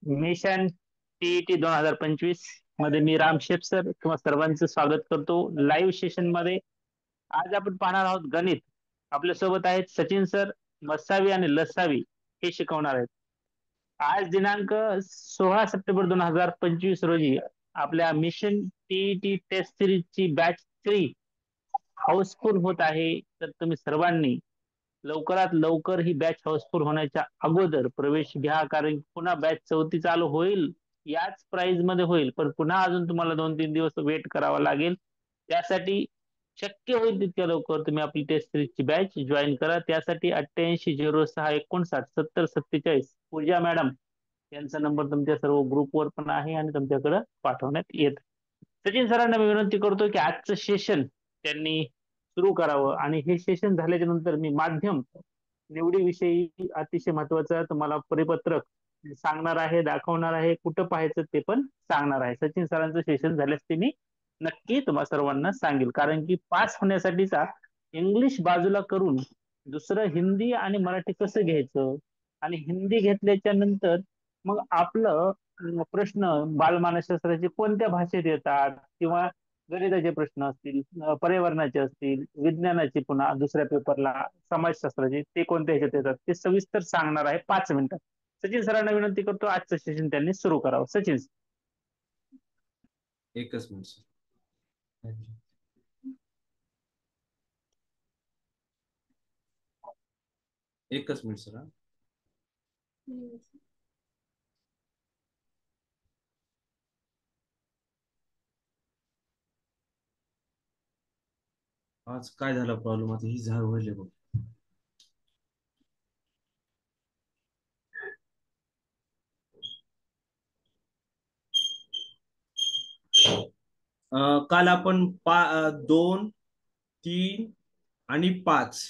Mission TET 2025 मध्ये मी राम शेठ sir तुम्हा सर्वांचं स्वागत करतो लाईव्ह सेशन मध्ये. आज आपण पाहणार आहोत गणित. आपल्या सोबत आहेत सचिन सर. मस्सावी आणि लसावी हे शिकवणार आहेत. आज दिनांक 16 सप्टेंबर 2025 रोजी आपल्या मिशन टीईटी टेस्ट सिरीजची बॅच 3 हाऊसफुल होत आहे. तर तुम्ही सर्वांनी लवकरात लवकर ही बॅच हाऊसफुल होण्याच्या अगोदर प्रवेश घ्या, कारण पुन्हा बॅच 4 चालू होईल. याच प्राइस मध्ये होईल, पण पुन्हा अजून तुम्हाला 2-3 दिवस वेट करावा लागेल. त्यासाठी शक्य होईल तितक्या लवकर तुम्ही आपली टेस्ट सिरीजची बॅच जॉईन करा. त्यासाठी 8806597047 पूजा मॅडम यांचा नंबर तुमच्या सर्व ग्रुपवर पण आहे आणि तुमच्याकडे पाठवण्यात येत. सचिन सरांना मी विनंती करतो की आजचं सेशन त्यांनी सुरू करावं, आणि हे सेशन झाल्याच्या नंतर मी माध्यम निवडीविषयी अतिशय महत्वाचं तुम्हाला परिपत्रक सांगणार आहे, दाखवणार आहे, कुठं पाहायचं ते पण सांगणार आहे. सचिन सरांचं सेशन झाल्यास ते मी नक्की तुम्हा सर्वांना सांगेल, कारण की पास होण्यासाठीचा इंग्लिश बाजूला करून दुसरं हिंदी आणि मराठी कसं घ्यायचं, आणि हिंदी घेतल्याच्या नंतर मग आपलं प्रश्न बालमानसशास्त्राचे कोणत्या भाषेत येतात, किंवा गणिताचे प्रश्न असतील, पर्यावरणाचे असतील, विज्ञानाचे, पुन्हा दुसऱ्या पेपरला समाजशास्त्राचे ते कोणत्या ह्याच्यात येतात ते सविस्तर सांगणार आहे 5 मिनिटात. सचिन सरांना विनंती करतो आजचं सेशन त्यांनी सुरू करावं. सचिन. एकच मिनिट सर. एकच मिनिट सर. आज काय झाला प्रॉब्लेम, आता ही झाड व्हायले बघ. काल आपण 2, 3 आणि 5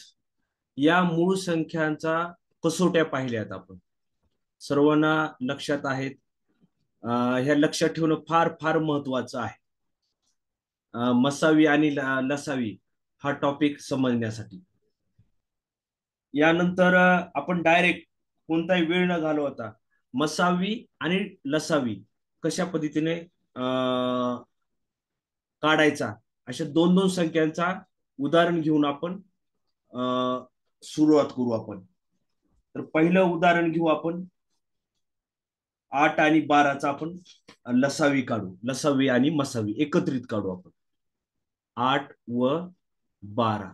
या मूळ संख्यांचा कसोट्या पाहिल्यात आपण. सर्वांना लक्षात आहेत. ह्या लक्षात ठेवणं फार फार महत्वाचं आहे. मसावी आणि लसावी हा टॉपिक समजण्यासाठी. यानंतर आपण डायरेक्ट कोणताही वेळ न घालवता मसावी आणि लसावी कशा पद्धतीने काढायचा अशा 2-2 संख्यांचा उदाहरण घेऊन आपण सुरुवात करू आपण. तर पहिलं उदाहरण घेऊ आपण 8 आणि 12चा आपण लसावी काढू. लसावी आणि मसावी एकत्रित काढू आपण. 8 व 12.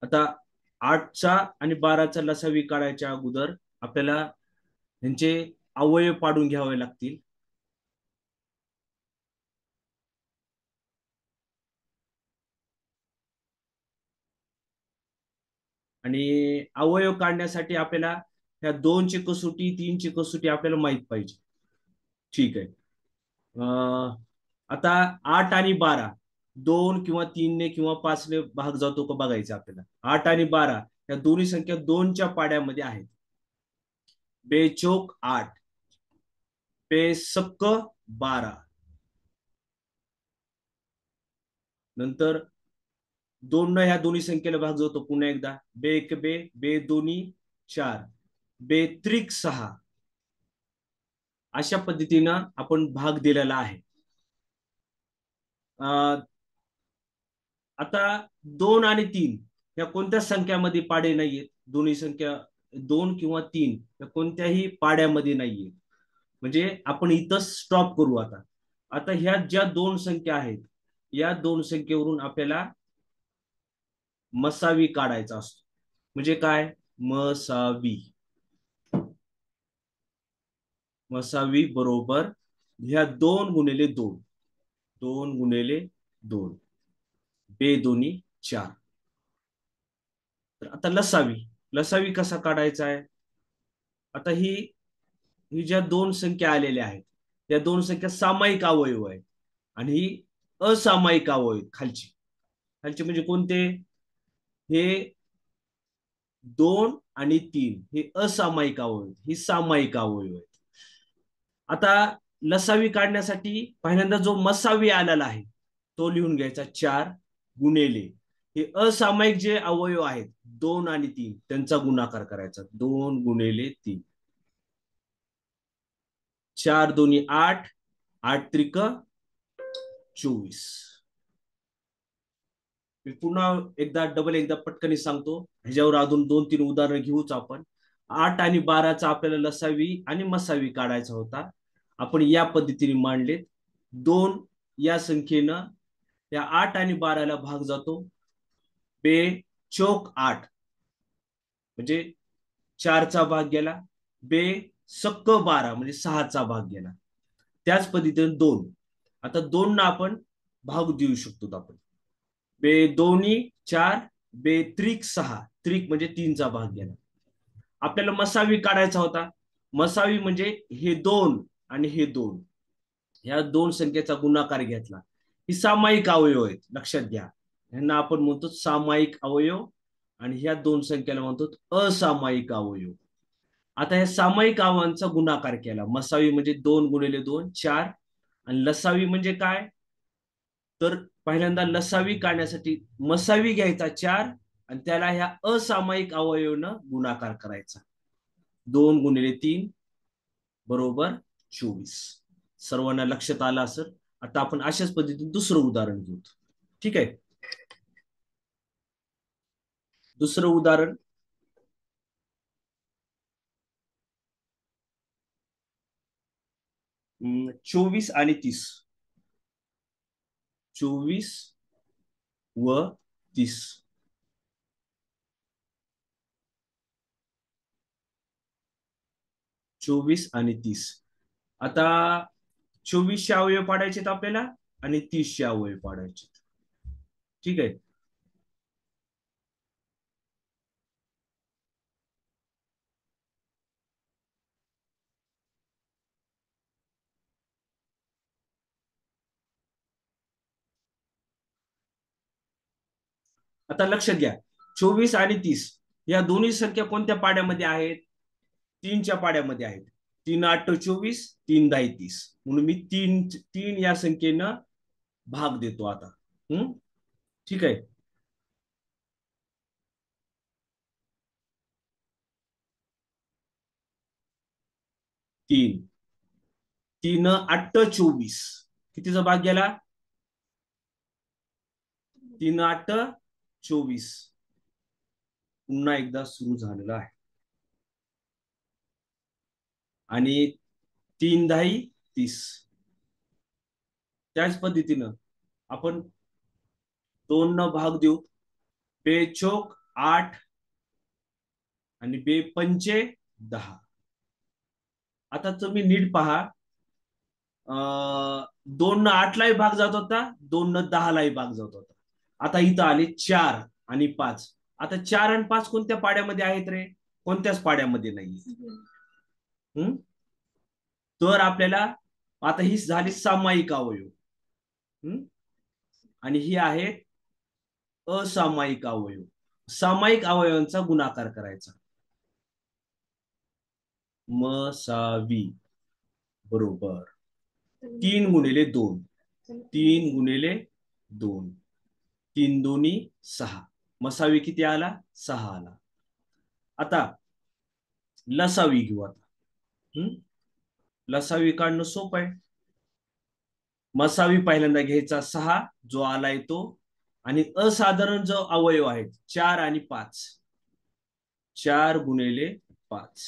आता 8चा आणि 12चा लसावी काढायच्या अगोदर आपल्याला ह्यांचे अवयव पाडून घ्यावे लागतील. आणि अवयव काढण्यासाठी आपल्याला ह्या 2ची कसोटी 3ची कसोटी आपल्याला माहित पाहिजे. ठीक आहे. आता 8 आणि 12 2 किंवा 3ने किंवा 5ने भाग जातो का बघायचं आपल्याला. 8 आणि 12 या दोन्ही संख्या 2च्या पाड्यामध्ये आहेत. बेचोक 8, बेसक्क 12. नंतर 2 ह्या दोन्ही संख्येला भाग जातो पुन्हा एकदा. बे एक बे, बे दोन्ही 4, बेत्रिक 6. अशा पद्धतीनं आपण भाग दिलेला आहे. आता 2 आणि 3 या कोणत्या संख्यामध्ये पाडे नाहीयेत. दोन्ही संख्या 2 किंवा 3 या कोणत्याही पाड्यामध्ये नाहीयेत. म्हणजे आपण इथं स्टॉप करू आता. आता ह्या ज्या 2 संख्या आहेत या 2 संख्येवरून आपल्याला मसावी काढायचा असतो. म्हणजे काय मसावी. मसावी बरोबर ह्या 2 गुणिले 2, 2 गुणिले 2, बे दोन्ही 4. तर आता लसावी. लसावी कसा काढायचा आहे. आता ही ज्या 2 संख्या आलेल्या आहेत या 2 संख्या सामायिक अवयव आहेत आणि ही असामायिक अवयव खालची. खालचे म्हणजे कोणते. हे 2 आणि 3 हे असामायिक अवयव, ही सामायिक अवयव आहेत. आता लसावी काढण्यासाठी पहिल्यांदा जो मसावी आलेला आहे तो लिहून घ्यायचा. 4 गुणिले हे असामायिक जे अवयव आहेत 2 आणि 3 त्यांचा गुणाकार करायचा. 2 गुणिले 3. 4 दोन्ही 8, 8 त्रिक 24. मी पुन्हा एकदा पटकन सांगतो, ह्याच्यावर अजून 2-3 उदाहरण घेऊच आपण. 8 आणि 12चा आपल्याला लसावी आणि मसावी काढायचा होता. आपण या पद्धतीने मांडले. 2 या संख्येनं या 8 आणि 12ला भाग जातो. बे चोक 8 म्हणजे 4चा भाग गेला. बे सक्क 12 म्हणजे 6चा भाग गेला. त्याच पद्धतीने 2. आता 2 ना आपण भाग देऊ शकतो आपण. बे दोन्ही 4, बे त्रिक 6, त्रिक म्हणजे 3चा भाग गेला. आपल्याला मसावी काढायचा होता. मसावी म्हणजे हे 2 आणि हे 2, ह्या दोन संख्येचा गुणाकार घेतला. ही सामायिक अवयव आहेत, लक्षात घ्या. यांना आपण म्हणतो सामायिक अवयव आणि ह्या दोन संख्येला म्हणतो असामायिक अवयव. आता ह्या सामायिक अवयवांचा गुणाकार केला. मसावी म्हणजे 2 गुणिले 2 4, आणि लसावी म्हणजे काय, तर पहिल्यांदा लसावी काढण्यासाठी मसावी घ्यायचा 4 आणि त्याला ह्या असामायिक अवयवानं गुणाकार करायचा. 2 गुणिले 3 बरोबर 24. सर्वांना लक्षात आलं असेल. आता आपण अशाच पद्धतीने दुसरं उदाहरण घेऊ. ठीक आहे. दुसरं उदाहरण 24 आणि 30. 24 व 30. 24 आणि 30. आता 24 अवयव पाडायचे आपल्याला आणि 30 अवयव पाडायचे. ठीक आहे. आता लक्षात घ्या, 24 आणि 30 या दोन्ही संख्या कोणत्या पाड्यामध्ये आहेत? 3च्या पाड्यामध्ये आहेत. 3 8 24, 3 10 30, म्हणून मी 3 या संख्येनं भाग देतो आता. ठीक आहे. 3 3 8 24, कितीचा भाग गेला? 3 8 24. पुन्हा एकदा सुरू झालेला आहे. आणि 3 10 30. त्याच पद्धतीनं आपण 2 न भाग देऊ. बेचोक 8 आणि बे पंचे 10. आता तुम्ही नीट पहा, 2 न 8लाही भाग जात होता, 2 न 10लाही भाग जात होता. आता इथं आले 4 आणि 5. आता 4 आणि 5 कोणत्या पाड्यामध्ये आहेत रे? कोणत्याच पाड्यामध्ये नाही. तर आपल्याला आता ही झाली सामायिक अवयव आणि ही आहे असामायिक अवयव. सामायिक अवयवांचा गुणाकार करायचा. मसावी बरोबर 3 गुणिले 2, 3 गुणिले 2, 3 दोन्ही 6. मसावी किती आला? 6 आला. आता लसावी घेऊ. आता लसावी काढणं सोपं आहे. मसावी पहिल्यांदा घ्यायचा 6, जो आलाय तो, आणि असाधारण जो अवयव आहेत 4 आणि 5, 4 गुणिले 5.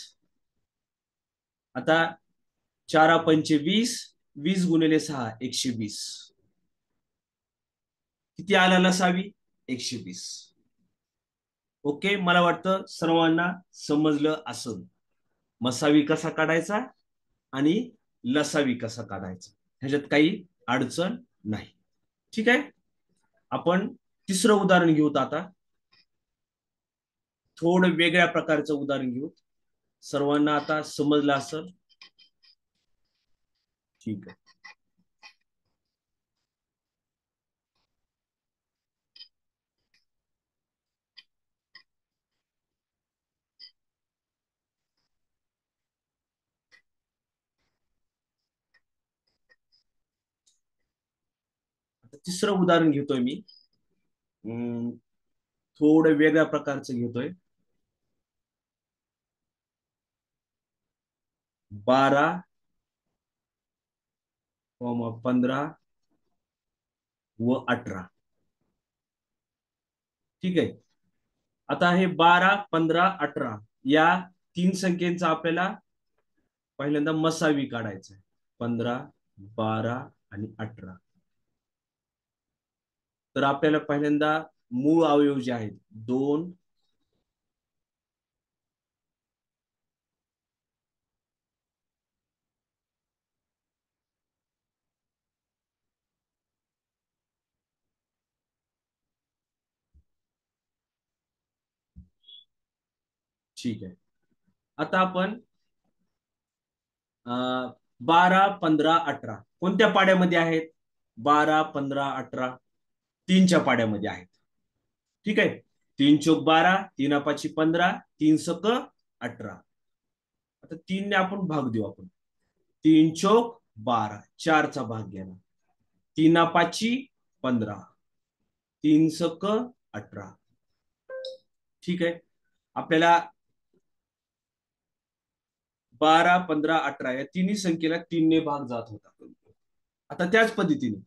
आता 4 पंचे 20, 20 गुणिले 6 120. किती आला लसावी? 120. ओके, मला वाटतं सर्वांना समजलं असेल मसावी कसा काढायचा आणि लसावी कसा काढायचा. ह्याच्यात काही अडचण नाही. ठीक आहे. आपण तिसरं उदाहरण घेऊत. आता थोडं वेगळ्या प्रकारचं उदाहरण घेऊ. सर्वांना आता समजलं असेल. ठीक आहे. तिसरं उदाहरण घेतोय मी. थोडं वेगळ्या प्रकारचं घेतोय. 12 15 व 18. ठीक आहे. आता हे 12, 15, 18 या तीन संख्येचा आपल्याला पहिल्यांदा मसावी काढायचा आहे. 15, 12 आणि 18. तर आपल्याला पहिल्यांदा मूळ अवयव जे आहेत 2, ठीक आहे. आता आपण 12, 15, 18 कोणत्या पाड्यामध्ये आहेत? 12, 15, 18 तीनच्या पाड्यामध्ये आहेत. ठीक आहे. 3 चोक 12, 3 पाची 15, 3 सक 18. आता 3 ने आपण भाग देऊ. आपण 3 चोक 12, 4 चा भाग घ्या. 3 पाची 15, 3 सक 18. ठीक आहे. आपल्याला 12, 15, 18 या तिन्ही संख्येला 3 ने भाग जात होता. आता त्याच पद्धतीने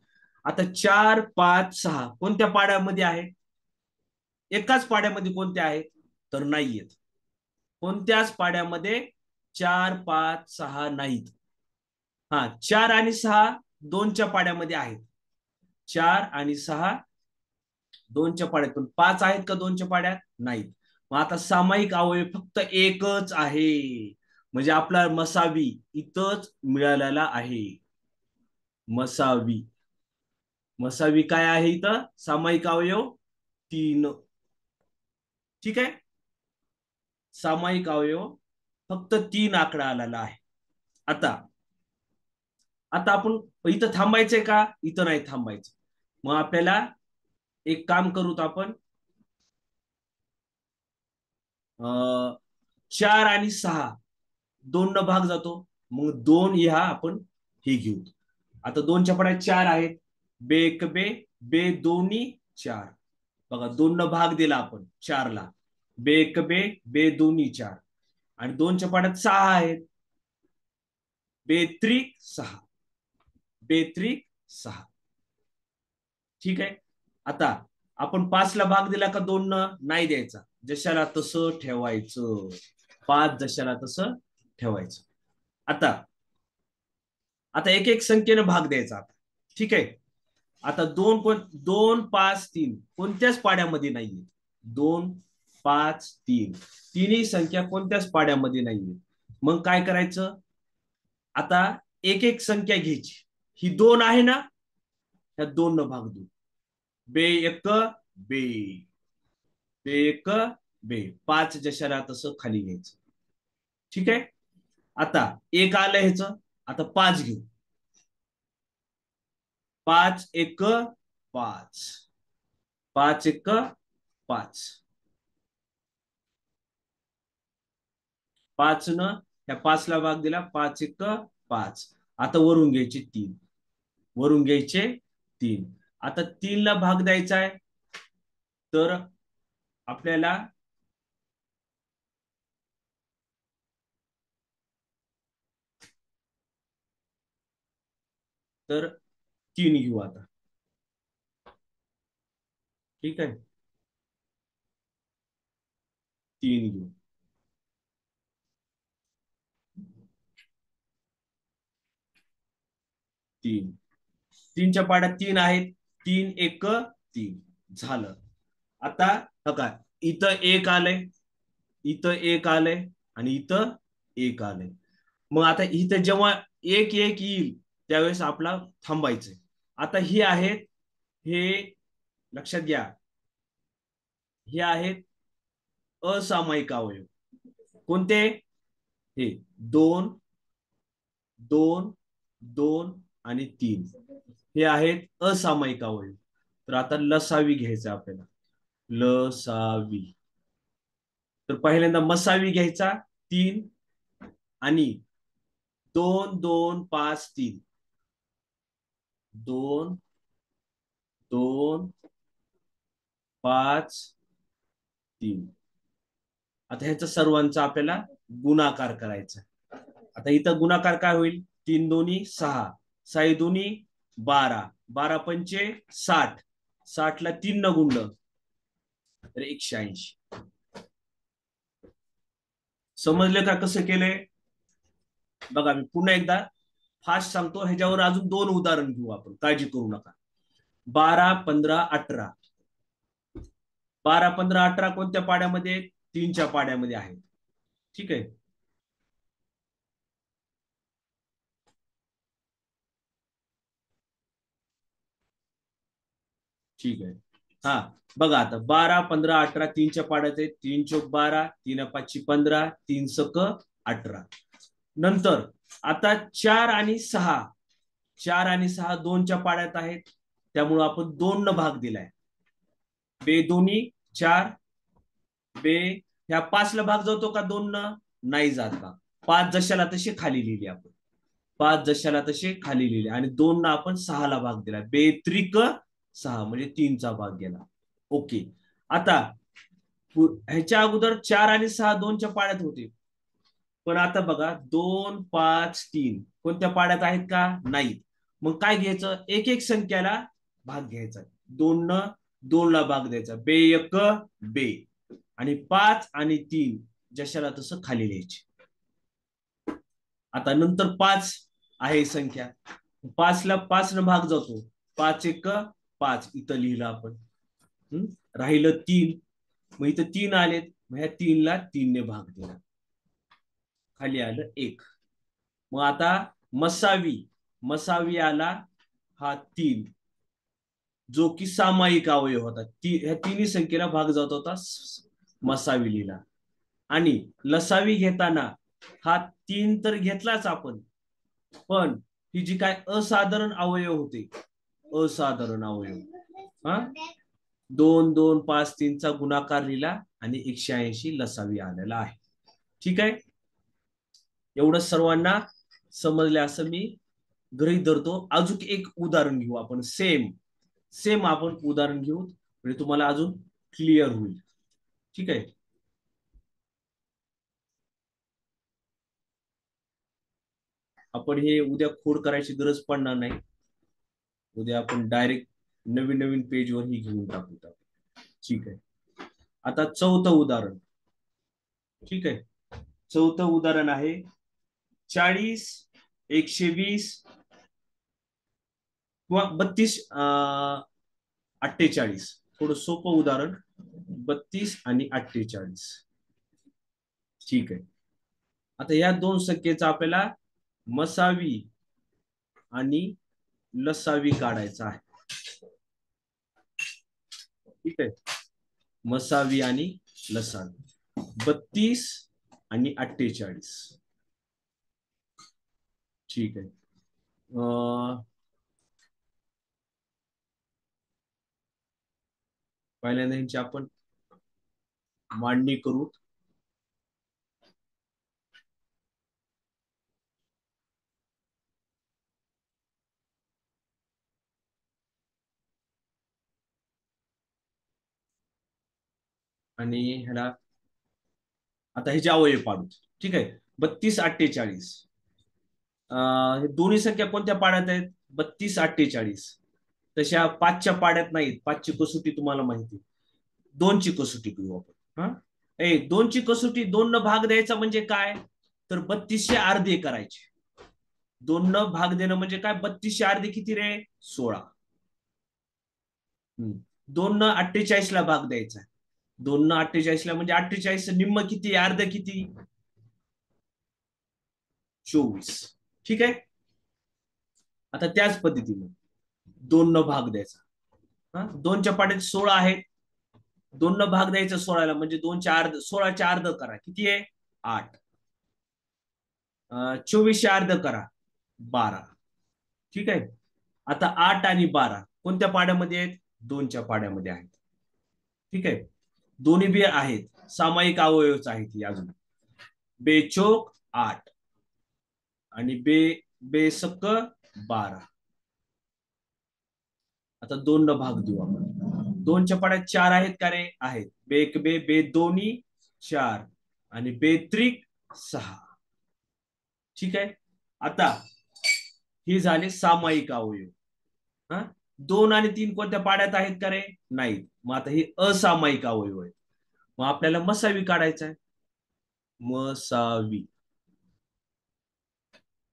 आता 4, 5, 6 कोणत्या पाड्यामध्ये आहेत? एकाच पाड्यामध्ये कोणत्या आहेत? तर नाहीयेत. कोणत्याच पाड्यामध्ये 4, 5, 6 नाहीत. हा, 4 आणि 6 दोनच्या पाड्यामध्ये आहेत. 4 आणि 6 दोनच्या पाड्यात, पण 5 आहेत का दोनच्या पाड्यात? नाहीत. मग आता सामायिक अवयव फक्त एकच आहे. म्हणजे आपला मसावी इथंच मिळालेला आहे. मसावी. मसावी काय आहे इथं? सामायिक अवयव 3. ठीक आहे. सामायिक अवयव फक्त 3 आकडा आलेला आहे. आता आता आपण इथं थांबायचंय का? इथं नाही थांबायचं. मग आपल्याला एक काम करूत आपण. 4 आणि 6 2 न भाग जातो. मग 2 ह्या आपण हे घेऊ. आता 2च्या पाड्यात 4 आहेत. बे एक बे, बे दोन्ही 4. बघा 2 न भाग दिला आपण 4 ला. बे एक बे, बे दोन्ही 4. आणि 2च्या पाड्यात 6 आहेत. बेत्रिक 6. बेत्रिक 6. ठीक आहे. आता आपण 5 ला भाग दिला का 2 न? नाही द्यायचा. जशाला तसं ठेवायचं. 5 जशाला तसं ठेवायचं. आता आता एक एक संख्येनं भाग द्यायचा. आता ठीक आहे. आता 2, 5, 3 कोणत्याच पाड्यामध्ये नाहीये. 2, 5, 3 तिन्ही संख्या कोणत्याच पाड्यामध्ये नाहीये. मग काय करायचं? आता एक एक संख्या घ्यायची. ही 2 आहे ना, ह्या 2 न भाग देऊ. बे एक बे, बे एक बे. 5 जशाला तसं खाली घ्यायचं. ठीक आहे. आता एक आलं ह्याचं. आता 5 घेऊ. 5 एक 5, 5 एक 5. 5 न ह्या 5 ला भाग दिला. 5 एक 5. आता वरून घ्यायचे 3. वरून घ्यायचे 3. आता 3 ला भाग द्यायचा आहे. तर आपल्याला तर 3 घेऊ आता. ठीक आहे. 3 घेऊ. 3. 3च्या पाड्यात 3 आहेत. 3 एक 3 झालं. आता बघा इथं 1 आलंय, इथं 1 आलंय आणि इथं 1 आलंय. मग आता इथं जेव्हा 1 1 येईल त्यावेळेस आपला थांबायचंय. आता ही आहेत, हे लक्षात घ्या, हे आहेत असामायिक अवयव. कोणते? हे 2, 2, 2 आणि 3 हे आहेत असामायिक अवयव. तर आता लसावी घ्यायचं आपल्याला. लसावी. तर पहिल्यांदा मसावी घ्यायचा 3 आणि 2, 2, 5, 3. 2, 2, 5, 3. आता ह्याचा सर्वांचा आपल्याला गुणाकार करायचा. आता इथं गुणाकार काय होईल? 3 दोन्ही 6. साई दोन्ही 12, 12 पंचे 60, 60ला 3 न गुणलं तर 180. समजलं का कसं केलंय? बघा मी पुन्हा एकदा फास्ट सांगतो, ह्याच्यावर अजून 2 उदाहरण घेऊ आपण, काळजी करू नका. 12, 15, 18. 12, 15, 18 कोणत्या पाड्यामध्ये? 3च्या पाड्यामध्ये आहे. ठीक आहे. ठीक आहे. हा बघा आता 12, 15, 18 3च्या पाड्यात आहे. 3 चोक 12, 3 5 15, 3 सक 18. नंतर आता 4 आणि 6, 4 आणि 6 2च्या पाड्यात आहेत, त्यामुळे आपण 2 न भाग दिलाय. बे दोन्ही 4, बे ह्या 5 ला भाग जातो का 2 न? नाही जात का? 5 जशाला तसे खाली लिहिले आपण, 5 जशाला तसे खाली लिहिले आणि 2 ना आपण 6 ला भाग दिला. बे त्रिक 6 म्हणजे 3चा भाग गेला. ओके. आता ह्याच्या अगोदर 4 आणि 6 2च्या पाड्यात होते, पण आता बघा 2, 5, 3 कोणत्या पाड्यात आहेत का? नाहीत. मग काय घ्यायचं? एक एक संख्याला भाग घ्यायचा. 2 न 2 ला भाग द्यायचा. बे एक बे आणि 5 आणि 3 जशाला तसं खाली लिहायचे. आता नंतर 5 आहे संख्या, 5 ला 5 न भाग जातो. 5 एक 5 इथं लिहिलं आपण. राहिलं 3, मग इथं 3 आलेत, मग ह्या 3 ला 3 ने भाग दिला, खाली आलं 1. मग आता मसावी, मसावी आला हा 3, जो की सामायिक अवयव होता. ह्या तिन्ही संख्येला भाग जात होता, मसावी लिहिला. आणि लसावी घेताना हा 3 तर घेतलाच आपण, पण ही जी काय असाधारण अवयव होते, असाधारण अवयव, हा 2, 2, 5, 3चा गुणाकार लिहिला आणि 180 लसावी आलेला आहे. ठीक आहे. एवढं सर्वांना समजले असं मी गृहीत धरतो. अजून एक उदाहरण घेऊ आपण, सेम सेम आपण उदाहरण घेऊ, म्हणजे तुम्हाला अजून क्लिअर होईल. ठीक आहे. आपण हे उद्या खोड करायची गरज पडणार नाही. उद्या आपण डायरेक्ट नवीन नवीन पेजवर ही घेऊन टाकू. ठीक आहे. आता चौथं उदाहरण. ठीक आहे. चौथं उदाहरण आहे 40, 120 किंवा 32, 48. थोडं सोपं उदाहरण, 32 आणि 48. ठीक आहे. आता या दोन संख्येचा आपल्याला मसावी आणि लसावी काढायचा आहे. ठीक आहे. मसावी आणि लसावी, 32 आणि 48. ठीक आहे. पहिल्यांदा यांची आपण मांडणी करू. आणि ह्याला आता ह्याचे अवयव पाडू. ठीक आहे. 32, 48. हे दोन्ही संख्या कोणत्या पाड्यात आहेत? 32, 48. तशा 5च्या पाड्यात नाहीत. 5ची कसोटी तुम्हाला माहिती, 2ची कसोटी घेऊ आपण. हा 2ची कसोटी 2 न भाग द्यायचा म्हणजे काय? तर 32चे अर्धे करायचे. 2 न भाग देणं म्हणजे काय? 32चे अर्धे किती रे? 16. 2 न 48 ला भाग द्यायचा. 2 न 48 ला म्हणजे 48 निम्म किती? अर्ध किती? 24. ठीक आहे. आता त्याच पद्धतीने 2 न भाग द्यायचा. 2च्या पाड्यात 16 आहेत, 2 न भाग द्यायचा 16ला म्हणजे 2च्या अर्ध, 16च्या अर्ध करा, किती आहे? 8. 24चे अर्ध करा, 12. ठीक आहे. आता 8 आणि 12 कोणत्या पाड्यामध्ये आहेत? 2च्या पाड्यामध्ये आहेत. ठीक आहे. दोन्ही बी आहेत, सामायिक अवयवच आहेत. अजून बेचोक 8 आणि बेसक 12. आता 2 न भाग देऊ आपण. 2च्या पाड्यात 4 आहेत का रे? आहेत. बे दोन्ही 4 आणि बे त्रिक 6. ठीक आहे. आता हे झाले सामायिक अवयव. हा, 2 आणि 3 कोणत्या पाड्यात आहेत का रे? नाहीत. मग आता हे असामायिक अवयव आहेत. मग आपल्याला मसावी काढायचा आहे. मसावी.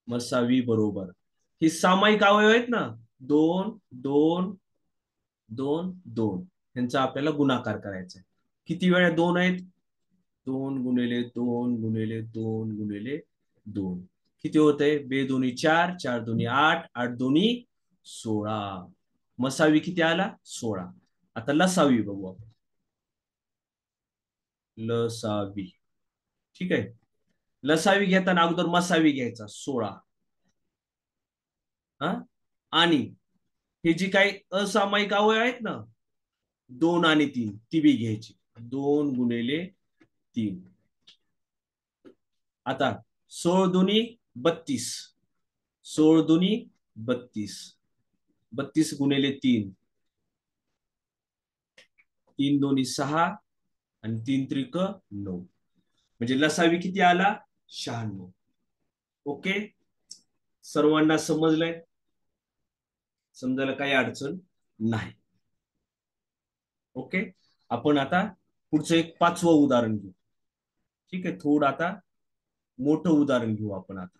मसावी बरोबर ही सामायिक अवयव आहेत ना, 2 2 2 2, यांचा आपल्याला गुणाकार करायचा आहे. किती वेळा 2 आहेत? 2 गुणिले 2 गुणिले 2 गुणिले 2 किती होतंय? 2 दोन्ही 4, 4 दोन्ही 8, 8 दोन्ही 16. मसावी किती आला? 16. आता लसावी बघू आपण. लसावी. ठीक आहे. लसावी घेताना अगोदर मसावी घ्यायचा 16. हा, आणि हे जी काही असामायिक अवयव आहेत ना, 2 आणि 3, ती बी घ्यायची. 2 गुणिले 3. आता 16 दुनी 32. 16 दुनी 32. 32 गुणिले 3. 3 दोन्ही 6 आणि 3 त्रिक 9. म्हणजे लसावी किती आला? 96. ओके, सर्वांना समजलंय? समजायला काही अडचण नाही. ओके, आपण आता पुढचं एक 5वं उदाहरण घेऊ. ठीक आहे, थोडं आता मोठं उदाहरण घेऊ आपण आता.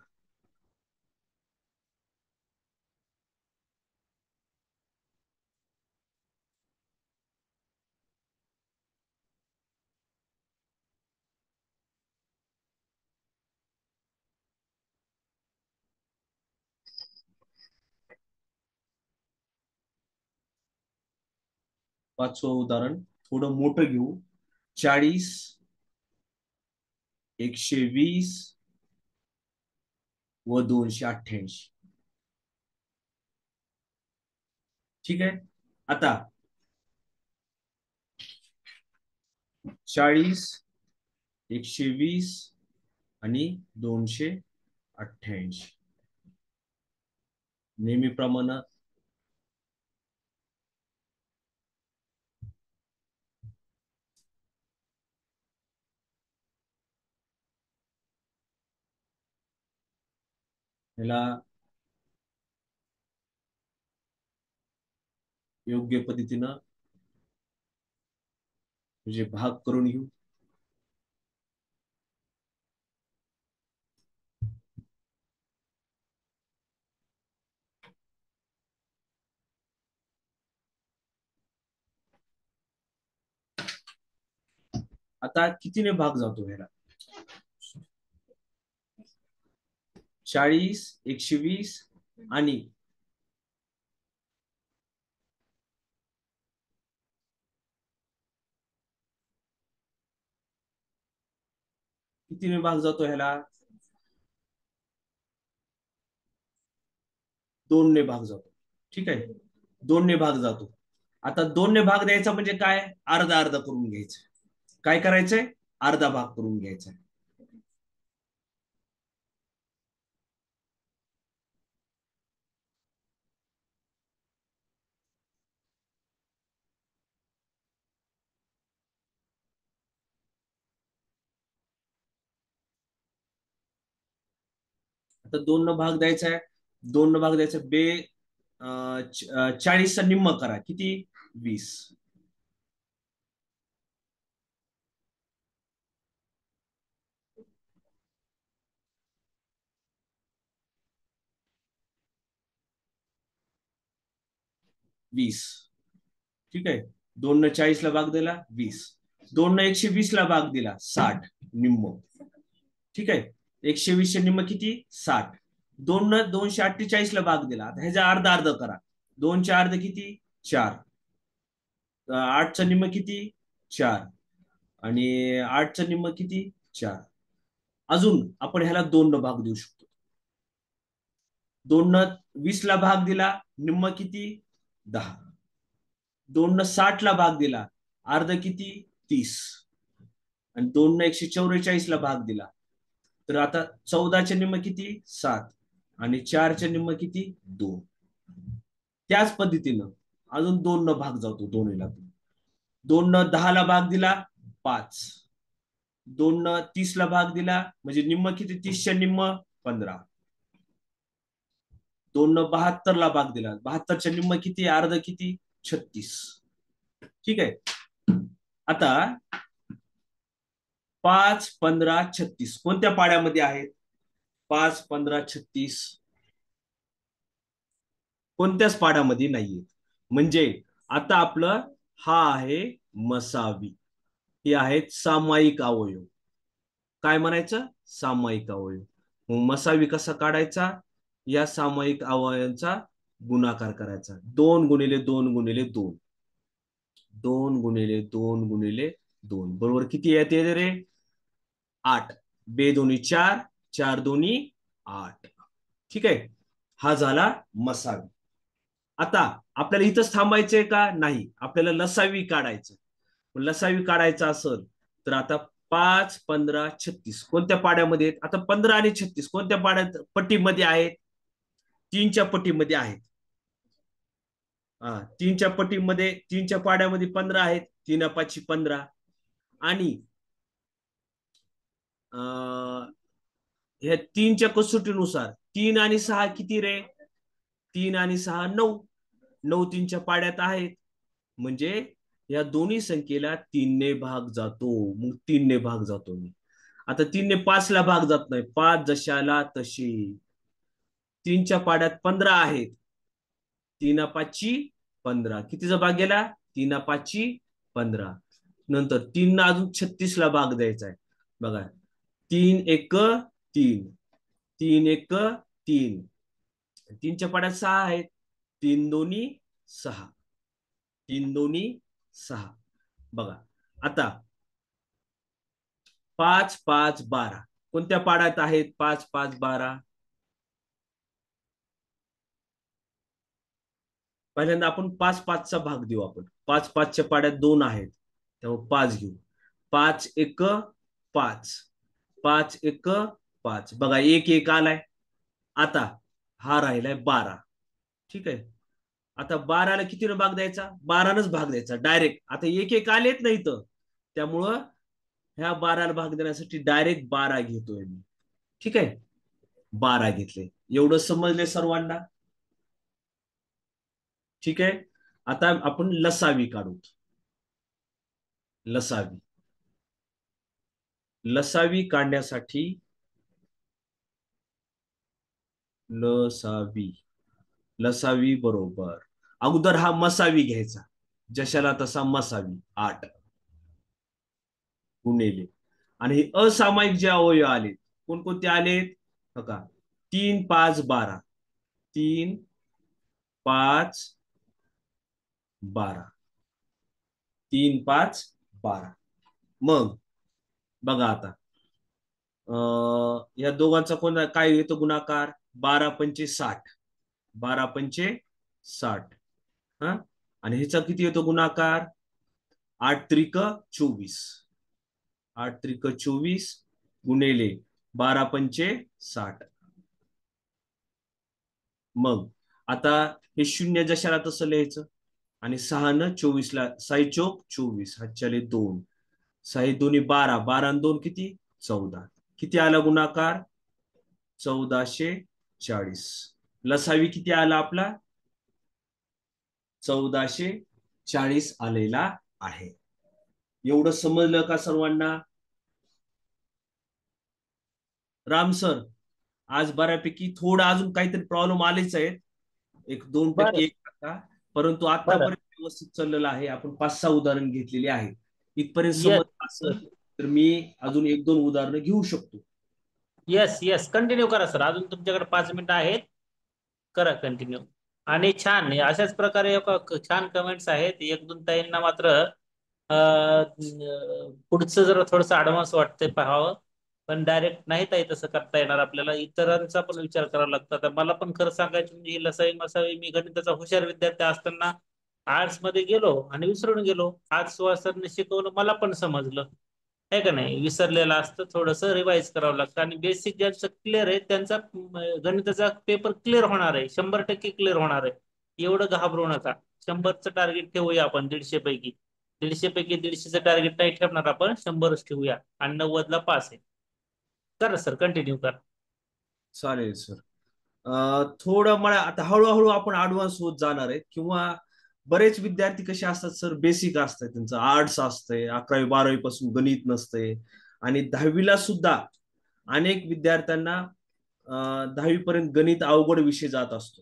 पाचवं उदाहरण थोडं मोठं घेऊ. 40, 120 व 288. ठीक आहे. आता 40, 120 आणि 288. नेहमीप्रमाणे याला योग्य पद्धतीनं म्हणजे भाग करून घेऊ. आता कितीने भाग जातो ह्याला? 40, 120 आणि 2 ने भाग जातो. ठीक आहे, 2 ने भाग जातो. आता 2 ने भाग द्यायचा म्हणजे काय? अर्धा अर्धा करून घ्यायचं. काय करायचंय? अर्धा भाग करून घ्यायचा. आता 2 न भाग द्यायचा आहे. 2 न भाग द्यायचा. 40 चा निम्म करा. किती? 20. 20. ठीक आहे, 2 न 40 ला भाग दिला 20. 2 न 120 ला भाग दिला 60 निम्म. ठीक आहे, 120 चे निम्म किती? 60. 2 न 248 ला भाग दिला. आता ह्याचा अर्धा अर्ध करा. 2 चे अर्ध किती? 4. 8 चं निम्म किती? 4. आणि 8 चं निम्म किती? 4. अजून आपण ह्याला 2 न भाग देऊ शकतो. 2 न 20 ला भाग दिला, निम्म किती? 10. 2 न 60 ला भाग दिला, अर्ध किती? 30. आणि 2 न 144 ला भाग दिला, तर आता 14 चे निम्म किती? 7. आणि 4 चे निम्म किती? 2. त्याच पद्धतीनं अजून 2 न भाग जातो दोन्हीला. 2 न 10 ला भाग दिला 5. 2 न 30 ला भाग दिला म्हणजे निम्म किती? 30 चे निम्म 15. 2 न 72 ला भाग दिला. 72च्या निम्म किती, अर्ध किती, 36. ठीक आहे. आता 5, 15, 36 कोणत्या पाड्यामध्ये आहेत? 5, 15, 36 कोणत्याच पाड्यामध्ये नाहीये. म्हणजे आता आपलं हा आहे मसावी. हे आहेत सामायिक अवयव. काय म्हणायचं? सामायिक अवयव. मग मसावी कसा काढायचा? या सामायिक अवयवांचा गुणाकार करायचा. 2 गुणिले 2 गुणिले 2. 2 गुणिले 2 गुणिले 2 बरोबर किती येते रे? 8. बे दोन्ही 4, 4 दोन्ही 8. ठीक आहे. हा झाला मसावी. आता आपल्याला इथंच थांबायचंय का? नाही, आपल्याला लसावी काढायचं. लसावी काढायचं असेल तर आता 5, 15, 36 कोणत्या पाड्यामध्ये आहेत? आता 15 आणि 36 कोणत्या पाड्यात पट्टीमध्ये आहेत? 3च्या पट्टीमध्ये आहेत. हा, 3च्या पट्टीमध्ये, 3च्या पाड्यामध्ये 15 आहेत. 3 5 15. आणि ह्या 3च्या कसोटीनुसार 3 आणि 6 किती रे? 3 आणि 6 9. 9 3च्या पाड्यात आहेत. म्हणजे या दोन्ही संख्येला 3 ने भाग जातो. मग 3 ने भाग जातो मी. आता 3 ने 5 ला भाग जात नाही. 5 जशाला तशी. 3च्या पाड्यात 15 आहेत. 3 5 15. कितीचा भाग गेला? 3 5 15. नंतर 3 ना अजून 36 ला भाग द्यायचा आहे. बघा, 3 1 3. 3 1 3. 3च्या पाड्यात 6 आहेत. 3 दोन्ही 6. 3 दोन्ही 6. बघा आता 5 5 12 कोणत्या पाड्यात आहेत? 5 5 12. पहिल्यांदा आपण 5 5 चा भाग देऊ. आपण 5 5 च्या पाड्यात 2 आहेत, त्यामुळे 5 घेऊ. 5 1 5. 5 1 5. बघा 1 1 आलाय. आता हा राहिलाय 12. ठीक आहे. आता 12ला कितीनं भाग द्यायचा? 12नच भाग द्यायचा डायरेक्ट. आता 1 1 आलेत नाही तर, त्यामुळं ह्या 12ला भाग देण्यासाठी डायरेक्ट 12 घेतोय मी. ठीक आहे. 12 घेतले. एवढं समजले सर्वांना? ठीक आहे. आता आपण लसावी काढू. लसावी. लसावी काढण्यासाठी लसावी. लसावी बरोबर अगोदर हा मसावी घ्यायचा. जशाला तसा मसावी. 8 गुणिले. आणि हे असामायिक जे अवयव आले कोणकोणते आलेत बघा. 3 5 12. 3 5 12. 3 5 12. मग बघा आता या दोघांचा कोणता काय येतो गुणाकार? 12 पंचे 60. 12 पंचे 60. हा, आणि ह्याचा किती येतो गुणाकार? 8 त्रिक 24. 8 त्रिक 24 गुणिले 12 पंचे 60. मग आता हे शून्य जशाला तसं लिहायचं. आणि 6 न 24 ला 6 चोक 24. हातच्याले 2. 6 दोन्ही 12. 12 आणि 2 किती? 14. किती आला गुणाकार? 1440. लसावी किती आला आपला? 1440 आलेला आहे. एवढं समजलं का सर्वांना? राम सर, आज बऱ्यापैकी थोडं अजून काहीतरी प्रॉब्लेम आलेच आहेत. 1-2% बरं 1%. परंतु बरं. आतापर्यंत व्यवस्थित चाललेलं आहे. आपण 5-6 उदाहरण घेतलेली आहेत. इथपर्यंत येस समज असेल तर मी अजून 1-2 उदाहरणं घेऊ शकतो. येस येस कंटिन्यू करा सर. अजून तुमच्याकडे 5 मिनिटं आहेत. करा कंटिन्यू. आणि छान अशाच प्रकारे छान कमेंट्स आहेत. एक दोन ताईंना मात्र पुढचं जरा थोडंसं ऍडव्हान्स वाटतंय पाहावं. पण डायरेक्ट नाही ताई तसं करता येणार आपल्याला. इतरांचा पण विचार करावा लागतो. आता मला पण खरं सांगायचं म्हणजे ही लसावी मसावी मी गणिताचा हुशार विद्यार्थी असताना आर्ट्स मध्ये गेलो आणि विसरून गेलो. आज सुहासरने शिकवलं मला पण समजलं. आहे का नाही? विसरलेलं असतं थोडंसं रिवाइज करावं लागतं. आणि बेसिक ज्यांचं क्लिअर आहे त्यांचा गणिताचा पेपर क्लिअर होणार आहे. 100% क्लिअर होणार आहे. एवढं घाबरू नका. 100चं टार्गेट ठेवूया आपण 150 पैकी. 150 पैकी 150चं टार्गेट नाही ठेवणार आपण. 100च ठेवूया आणि 90ला पास आहे. करा सर कंटिन्यू करा. चालेल सर. थोडं मला आता हळूहळू आपण ऍडव्हान्स होत जाणार आहे, किंवा बरेच विद्यार्थी कसे असतात सर, बेसिक असतंय त्यांचं, आर्ट्स असतंय, 11वी 12वी पासून गणित नसतंय, आणि 10वीला सुद्धा अनेक विद्यार्थ्यांना 10वी पर्यंत गणित अवघड विषय जात असतो.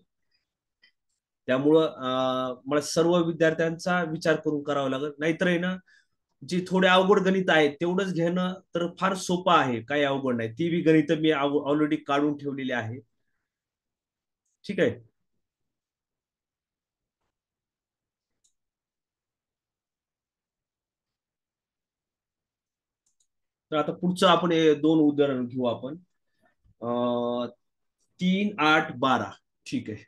त्यामुळं मला सर्व विद्यार्थ्यांचा विचार करून करावा लागेल, नाहीतर आहे ना, जी थोडे अवघड गणित आहेत तेवढंच घेणं तर फार सोपं आहे, काही अवघड नाही. ती बी गणित मी ऑलरेडी काढून ठेवलेली आहे. ठीक आहे. तर आता पुढचं आपण हे दोन उदाहरण घेऊ आपण. 3, 8, 12. ठीक आहे.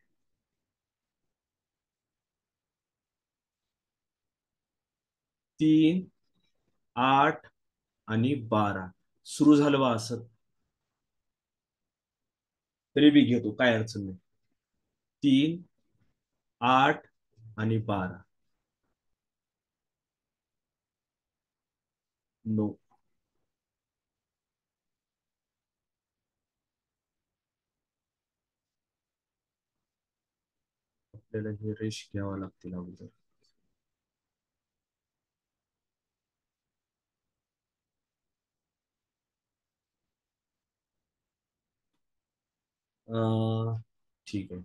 3, 8 आणि 12 सुरू झालं बा असं, तरी बी घेतो, काय अडचण नाही. 3, 8 आणि 12. नो. आपल्याला हे रेश घ्यावा लागतील अगोदर. ठीक आहे.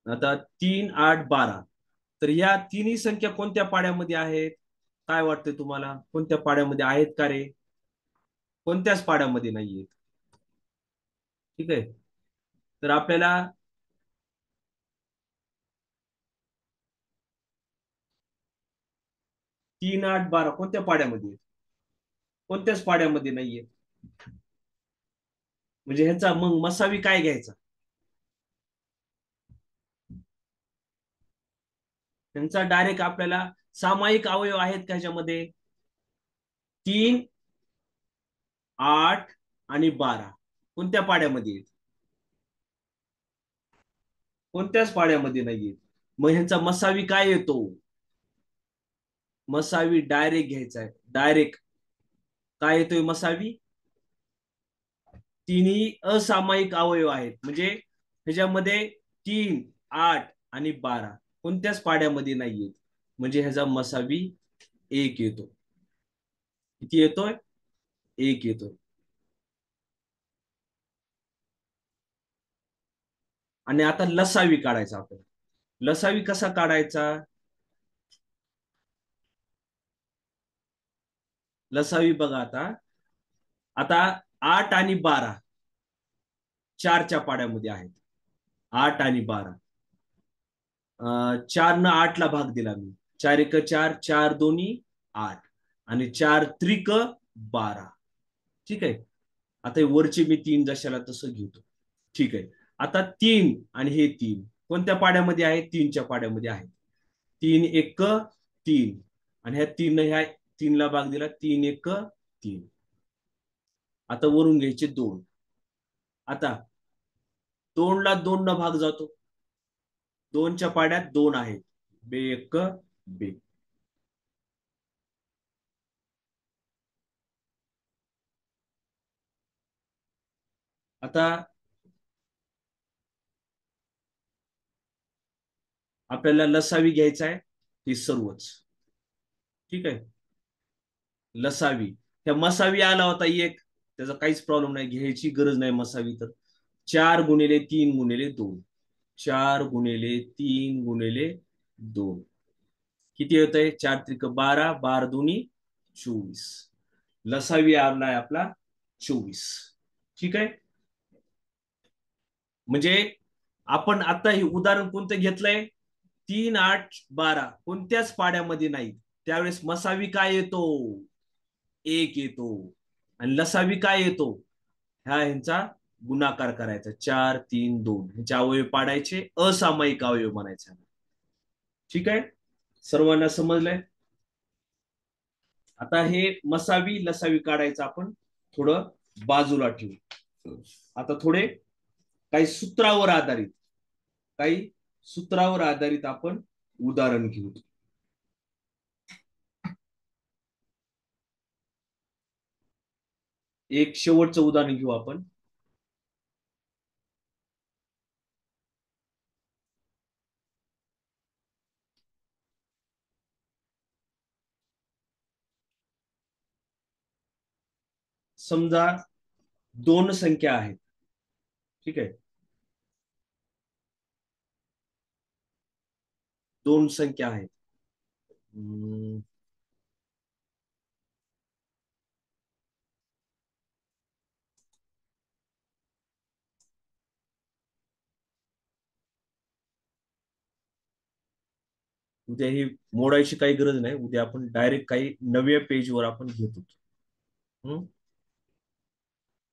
आता 3, 8, 12, तर ह्या तिन्ही संख्या कोणत्या पाड्यामध्ये आहेत? काय वाटतंय तुम्हाला, कोणत्या पाड्यामध्ये आहेत का रे? कोणत्याच पाड्यामध्ये नाहीयेत. ठीक आहे. तर आपल्याला 3, 8, 12 कोणत्या पाड्यामध्ये आहेत? कोणत्याच पाड्यामध्ये नाहीये. म्हणजे ह्याचा मग मसावी काय घ्यायचा? त्यांचा डायरेक्ट आपल्याला सामायिक अवयव आहेत का ह्याच्यामध्ये? 3, 8 आणि 12 कोणत्या पाड्यामध्ये आहेत? कोणत्याच पाड्यामध्ये नाहीये. मग ह्यांचा मसावी काय येतो? मसावी डायरेक्ट घ्यायचा आहे, डायरेक्ट. काय येतोय मसावी? तिन्ही असामायिक अवयव आहेत, म्हणजे ह्याच्यामध्ये 3, 8 आणि 12 कोणत्याच पाड्यामध्ये नाहीयेत, म्हणजे ह्याचा मसावी 1 येतो. किती येतोय? 1 येतोय. आणि आता लसावी काढायचा आपण. लसावी कसा काढायचा? लसावी बघा आता. आता 8 आणि 12 4च्या पाड्यामध्ये आहेत. 8 आणि 12. 4 न 8ला भाग दिला मी. 4 1 4, 4 2 8 आणि 4 3 12. ठीक आहे. आता वरचे मी 3 जशाला तसं घेतो. ठीक आहे. आता 3 आणि हे 3 कोणत्या पाड्यामध्ये आहेत? 3च्या पाड्यामध्ये आहेत. 3 1 3 आणि ह्या 3ला भाग दिला. 3 1 3. आता वरून घ्यायचे 2. आता 2ला 2 न भाग जातो. 2च्या पाड्यात 2 आहेत. बे 1 बे. आता आपल्याला लसावी घ्यायचा आहे, ही सर्वच. ठीक आहे. लसावी. त्या मसावी आला होता एक, त्याचा काहीच प्रॉब्लेम नाही, घ्यायची गरज नाही मसावी. तर 4 × 3 × 2. 4 × 3 × 2 किती होत आहे? 4 3 12, 12 2 24. लसावी आलाय आपला 24. ठीक आहे. म्हणजे आपण आता हे उदाहरण कोणतं घेतलंय? 3, 8, 12 कोणत्याच पाड्यामध्ये नाही, त्यावेळेस मसावी काय येतो? 1 येतो. आणि लसावी काय येतो? ह्यांचा गुणाकार करायचा. 4 3 2 ह्याचे अवयव पाडायचे, असामायिक अवयव म्हणायचे. ठीक आहे. सर्वांना समजलंय? आता हे मसावी लसावी काढायचं आपण थोडं बाजूला ठेवू. आता थोडे काही सूत्रावर आधारित आपण उदाहरण घेऊ. एक शेवटचं उदाहरण घेऊ आपण. समजा दोन संख्या आहेत. ठीक आहे. दोन संख्या आहेत. उद्या ही मोडायची काही गरज नाही. उद्या आपण डायरेक्ट काही नव्या पेजवर आपण घेतो.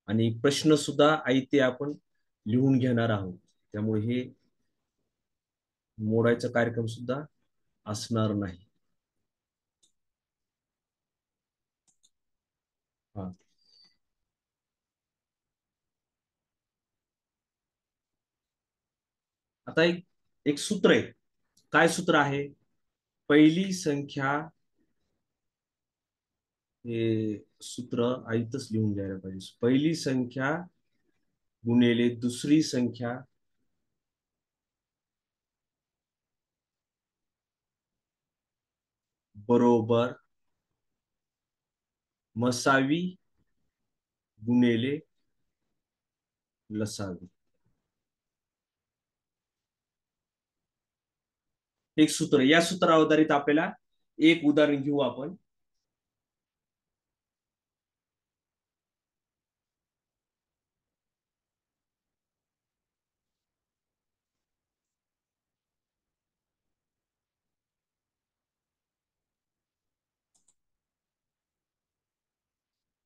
आणि प्रश्न सुद्धा ते आपण लिहून घेणार आहोत. त्यामुळे हे मोडायचा कार्यक्रम सुद्धा असणार नाही. हा. आता एक सूत्र आहे. काय सूत्र आहे? पहिली संख्या, हे सूत्र आईतच लिहून घ्यायला पाहिजे. पहिली संख्या गुणिले दुसरी संख्या बरोबर मसावी गुणिले लसावी. एक सूत्र. या सूत्रावर आधारित आपल्याला एक उदाहरण घेऊ आपण.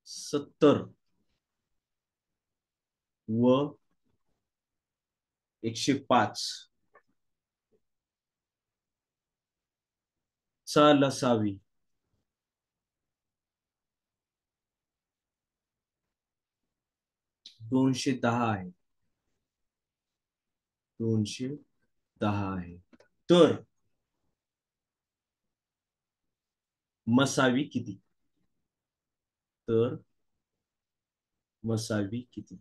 सत्तर व 105 चा लसावी 210 आहे. 210 आहे. तर मसावी किती? तर मसावी किती?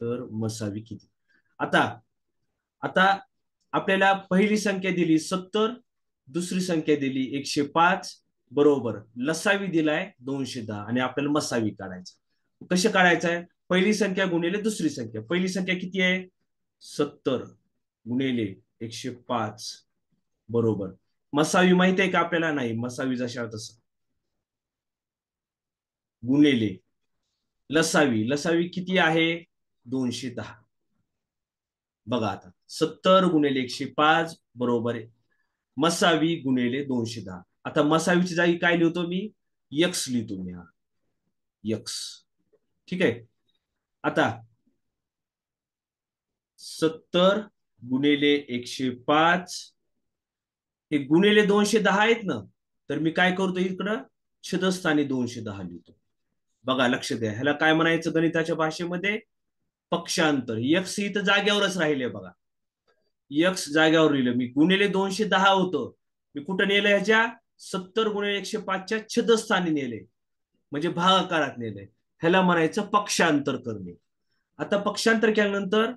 तर मसावी किती? आता आता आपल्याला पहिली संख्या दिली 70, दुसरी संख्या दिली 105, बरोबर लसावी दिलाय 210 आणि आपल्याला मसावी काढायचं. कसे काढायचं आहे? पहिली संख्या गुणिले दुसरी संख्या. पहिली संख्या किती आहे? 70 गुणिले 105 बरोबर मसावी माहिती आहे का आपल्याला? नाही. मसावी जशा तसं गुणिले लसावी. लसावी किती आहे? 210. बघा आता 70 गुणिले 105 बरोबर आहे मसावी गुणिले 210. आता मसावीची जागी काय लिहितो मी? यक्स लिहितो मी. हा यक्स. ठीक आहे. आता 70 गुणिले 105 हे गुणिले 210 आहेत ना, तर मी काय करतो इकडं छेदस्थानी 210 लिहितो. बघा लक्ष द्या. ह्याला काय म्हणायचं गणिताच्या भाषेमध्ये? पक्षांतर. यक्स इथं जाग्यावरच राहिले बघा. यक्स जाग्यावर लिहिलं मी. गुणिले 210 होतं, मी कुठं नेलं? ह्याच्या 70 गुणिले 105च्या छेदस्थानी नेले, म्हणजे भागाकारात नेले. ह्याला म्हणायचं पक्षांतर करणे. आता पक्षांतर केल्यानंतर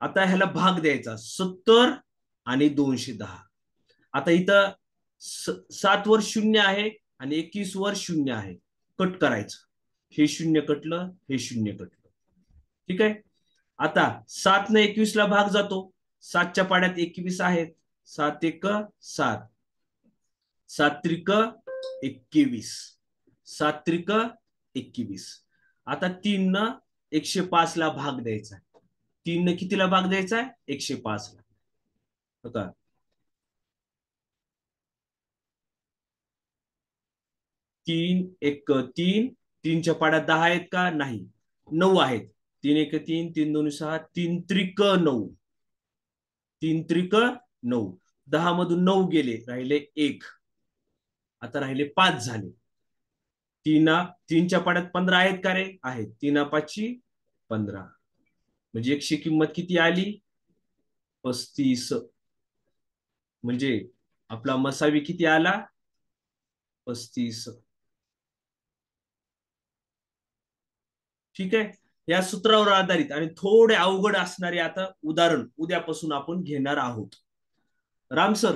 आता ह्याला भाग द्यायचा 70 आणि 210. आता इथं 7 वर 0 आहे आणि 21 वर 0 आहे. कट करायचं. हे 0 कटलं, हे 0 कटलं. ठीक आहे. आता 7 ने 21 ला भाग जातो. 7च्या पाड्यात 21 आहेत. 7 एक 7, 7 त्रिक 21, 7 त्रिक 21. आता 3 न 105 ला भाग द्यायचा. 3 ने कितीला भाग द्यायचा? 105 ला. बघा 3 एक 3, 3च्या पाड्यात 10 आहेत का? नाही. 9 आहेत. 3 एक 3, 3 2 6, 3 त्रिक 9, 3 त्रिक 9. 10 मधून 9 गेले, राहिले 1. आता राहिले 5 झाले. 3च्या पाड्यात 15 आहेत का रे? आहेत. 3 5 15, म्हणजे एकशे किंमत किती आली? 35. म्हणजे आपला मसावी किती आला? 35. ठीक आहे. या सूत्रावर आधारित आणि थोडे अवघड असणारे आता उदाहरण उद्यापासून आपण घेणार आहोत. राम सर,